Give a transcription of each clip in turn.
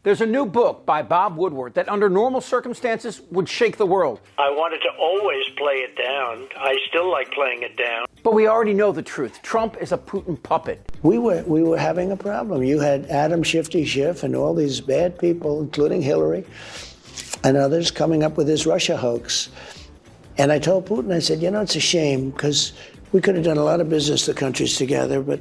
There's a new book by Bob Woodward that under normal circumstances would shake the world. I wanted to always play it down. I still like playing it down. But we already know the truth. Trump is a Putin puppet. We were having a problem. You had Adam Shifty Schiff and all these bad people, including Hillary and others, coming up with this Russia hoax. And I told Putin, I said, you know, it's a shame because we could have done a lot of business, the countries together, but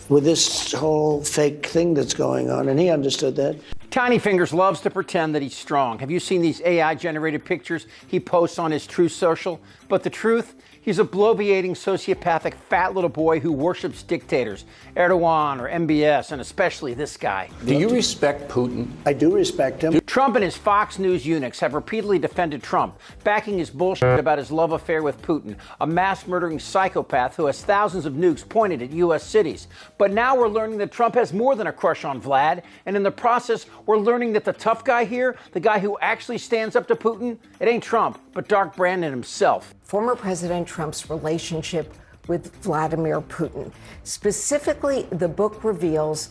with this whole fake thing that's going on, and he understood that. Tiny Fingers loves to pretend that he's strong. Have you seen these AI-generated pictures he posts on his Truth Social? But the truth? He's a bloviating, sociopathic, fat little boy who worships dictators, Erdogan or MBS, and especially this guy. Do you respect Putin? I do respect him. Trump and his Fox News eunuchs have repeatedly defended Trump, backing his bullshit about his love affair with Putin, a mass-murdering psychopath who has thousands of nukes pointed at U.S. cities. But now we're learning that Trump has more than a crush on Vlad, and in the process, we're learning that the tough guy here, the guy who actually stands up to Putin, it ain't Trump, but Dark Brandon himself. Former President Trump's relationship with Vladimir Putin. Specifically, the book reveals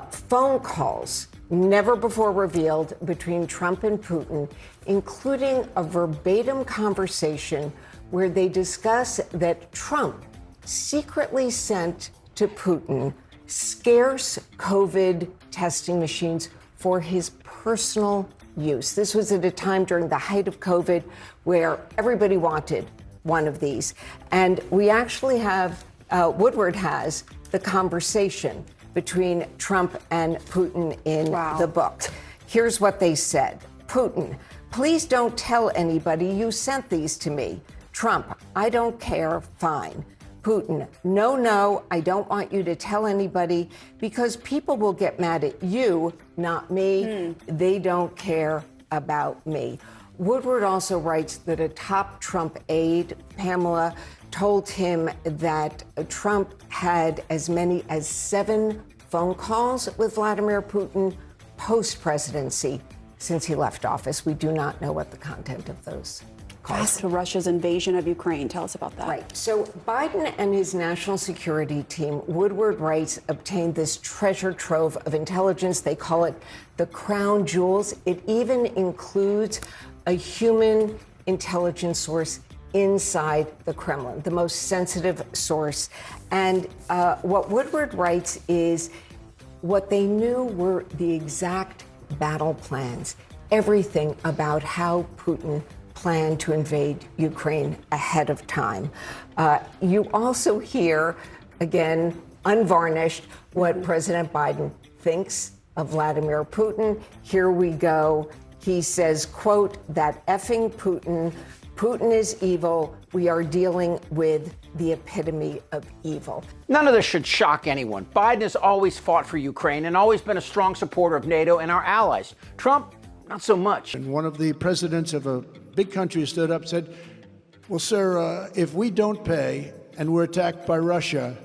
phone calls never before revealed between Trump and Putin, including a verbatim conversation where they discuss that Trump secretly sent to Putin scarce COVID testing machines for his personal use. This was at a time during the height of COVID where everybody wanted one of these. And we actually have, Woodward has the conversation between Trump and Putin in the book. Here's what they said. Putin, please don't tell anybody you sent these to me. Trump, I don't care, fine. Putin, no, I don't want you to tell anybody because people will get mad at you, not me. They don't care about me. Woodward also writes that a top Trump aide, Pamela, told him that Trump had as many as 7 phone calls with Vladimir Putin post-presidency since he left office. We do not know what the content of those calls. To Russia's invasion of Ukraine. Tell us about that. Right. So Biden and his national security team, Woodward writes, obtained this treasure trove of intelligence. They call it the crown jewels. It even includes a human intelligence source inside the Kremlin, the most sensitive source. And what Woodward writes is what they knew were the exact battle plans, everything about how Putin planned to invade Ukraine ahead of time. You also hear, again, unvarnished, what President Biden thinks of Vladimir Putin. Here we go. He says, quote, that effing Putin. Putin is evil. We are dealing with the epitome of evil. None of this should shock anyone. Biden has always fought for Ukraine and always been a strong supporter of NATO and our allies. Trump, not so much. And one of the presidents of a big country stood up and said, well, sir, if we don't pay and we're attacked by Russia,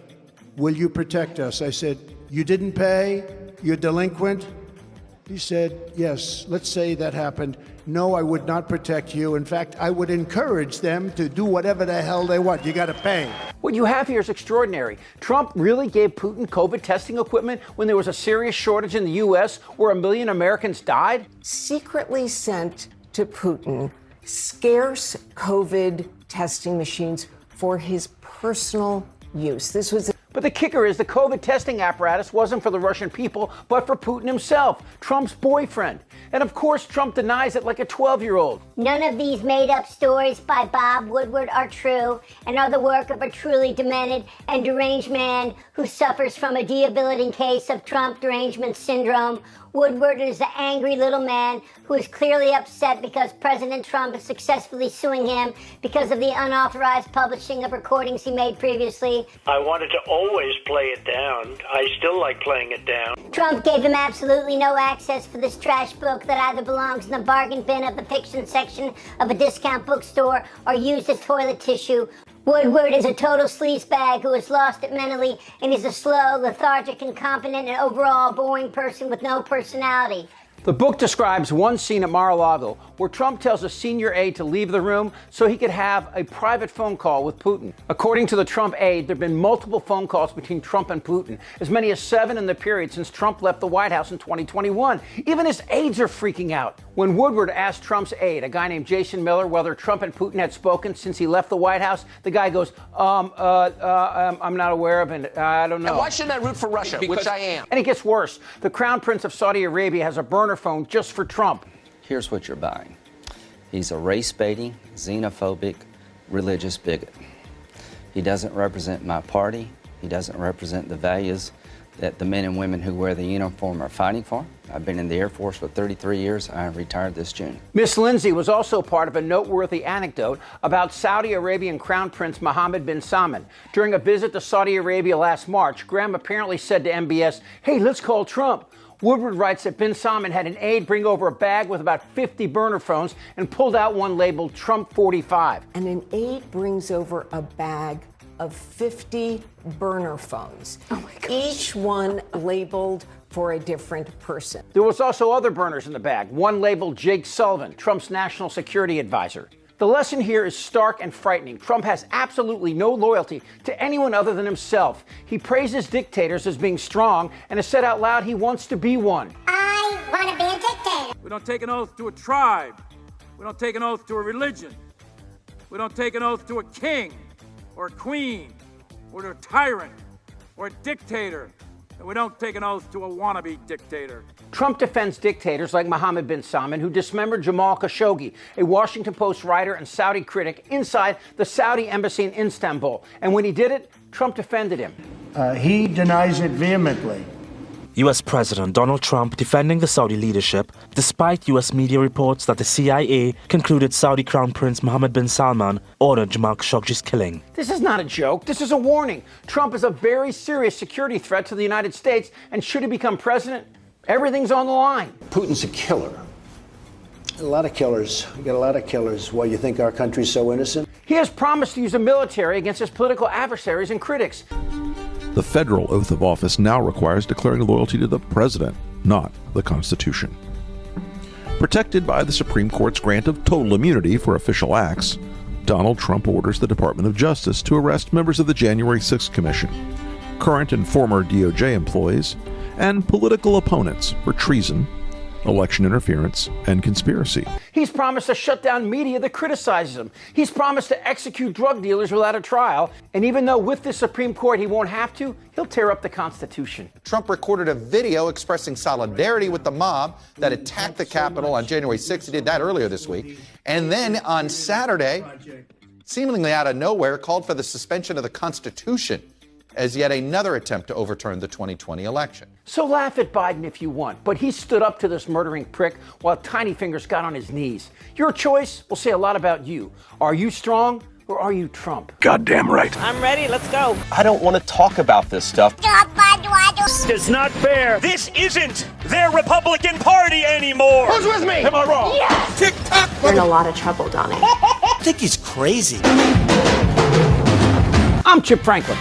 will you protect us? I said, you didn't pay? You're delinquent? He said, yes, let's say that happened. No, I would not protect you. In fact, I would encourage them to do whatever the hell they want. You got to pay. What you have here is extraordinary. Trump really gave Putin COVID testing equipment when there was a serious shortage in the U.S. where 1 million Americans died? Secretly sent to Putin scarce COVID testing machines for his personal use. This was But the kicker is the COVID testing apparatus wasn't for the Russian people, but for Putin himself, Trump's boyfriend. And of course, Trump denies it like a 12-year-old. None of these made-up stories by Bob Woodward are true and are the work of a truly demented and deranged man who suffers from a debilitating case of Trump derangement syndrome. Woodward is the angry little man who is clearly upset because President Trump is successfully suing him because of the unauthorized publishing of recordings he made previously. I wanted to always play it down. I still like playing it down. Trump gave him absolutely no access for this trash book that either belongs in the bargain bin of the fiction section of a discount bookstore or used as toilet tissue. Woodward is a total sleazebag who has lost it mentally and is a slow, lethargic, incompetent, and overall boring person with no personality. The book describes one scene at Mar-a-Lago where Trump tells a senior aide to leave the room so he could have a private phone call with Putin. According to the Trump aide, there have been multiple phone calls between Trump and Putin, as many as 7 in the period since Trump left the White House in 2021. Even his aides are freaking out. When Woodward asked Trump's aide, a guy named Jason Miller, whether Trump and Putin had spoken since he left the White House, the guy goes, I'm not aware of it. I don't know. And why shouldn't I root for Russia, which I am? And it gets worse. The Crown Prince of Saudi Arabia has a burner phone just for Trump. Here's what you're buying. He's a race-baiting, xenophobic, religious bigot. He doesn't represent my party. He doesn't represent the values that the men and women who wear the uniform are fighting for. I've been in the Air Force for 33 years. I retired this June. Miss Lindsay was also part of a noteworthy anecdote about Saudi Arabian Crown Prince Mohammed bin Salman. During a visit to Saudi Arabia last March, Graham apparently said to MBS, "Hey, let's call Trump." Woodward writes that bin Salman had an aide bring over a bag with about 50 burner phones and pulled out one labeled Trump 45. And an aide brings over a bag of 50 burner phones, each one labeled for a different person. There was also other burners in the bag, one labeled Jake Sullivan, Trump's national security advisor. The lesson here is stark and frightening. Trump has absolutely no loyalty to anyone other than himself. He praises dictators as being strong and has said out loud he wants to be one. I want to be a dictator. We don't take an oath to a tribe. We don't take an oath to a religion. We don't take an oath to a king or a queen or to a tyrant or a dictator. And we don't take an oath to a wannabe dictator. Trump defends dictators like Mohammed bin Salman, who dismembered Jamal Khashoggi, a Washington Post writer and Saudi critic, inside the Saudi embassy in Istanbul. And when he did it, Trump defended him. He denies it vehemently. U.S. President Donald Trump defending the Saudi leadership, despite U.S. media reports that the CIA concluded Saudi Crown Prince Mohammed bin Salman ordered Jamal Khashoggi's killing. This is not a joke. This is a warning. Trump is a very serious security threat to the United States, and should he become president, everything's on the line. Putin's a killer. A lot of killers. We got a lot of killers. Why, you think our country's so innocent? He has promised to use the military against his political adversaries and critics. The federal oath of office now requires declaring loyalty to the president, not the Constitution. Protected by the Supreme Court's grant of total immunity for official acts, Donald Trump orders the Department of Justice to arrest members of the January 6th Commission, current and former DOJ employees, and political opponents for treason, election interference, and conspiracy. He's promised to shut down media that criticizes him. He's promised to execute drug dealers without a trial. And even though with the Supreme Court he won't have to, he'll tear up the Constitution. Trump recorded a video expressing solidarity with the mob that attacked the Capitol on January 6th. He did that earlier this week. And then on Saturday, seemingly out of nowhere, called for the suspension of the Constitution as yet another attempt to overturn the 2020 election. So laugh at Biden if you want, but he stood up to this murdering prick while Tiny Fingers got on his knees. Your choice will say a lot about you. Are you strong or are you Trump? Goddamn right. I'm ready. Let's go. I don't want to talk about this stuff. It's not fair. This isn't their Republican Party anymore. Who's with me? Am I wrong? Yes. Tick-tock. You're in a lot of trouble, Donnie. I think he's crazy. I'm Chip Franklin.